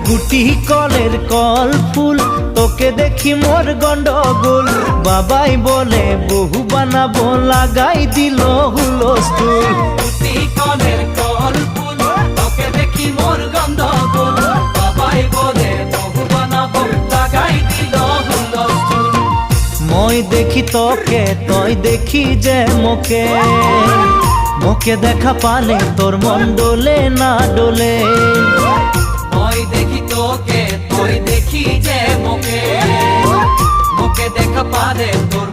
গুটি কলের কল ফুল তোকে দেখি মোর গন্ডগোল বাবাই বলে বহু বানাবো লাগাই দিল হুলস্থুল গুটি কলের কল ফুল তোকে দেখি মোর গন্ডগোল বাবাই বলে বহু বানাবো লাগাই দিল হুলস্থুল মই দেখি তোকে তই দেখি যে মোকে মোকে দেখা পালে তোর মন ডোলে না ডোলে মই দেখি তোকে তুই দেখি যে মোকে মোকে দেখা পারে তোর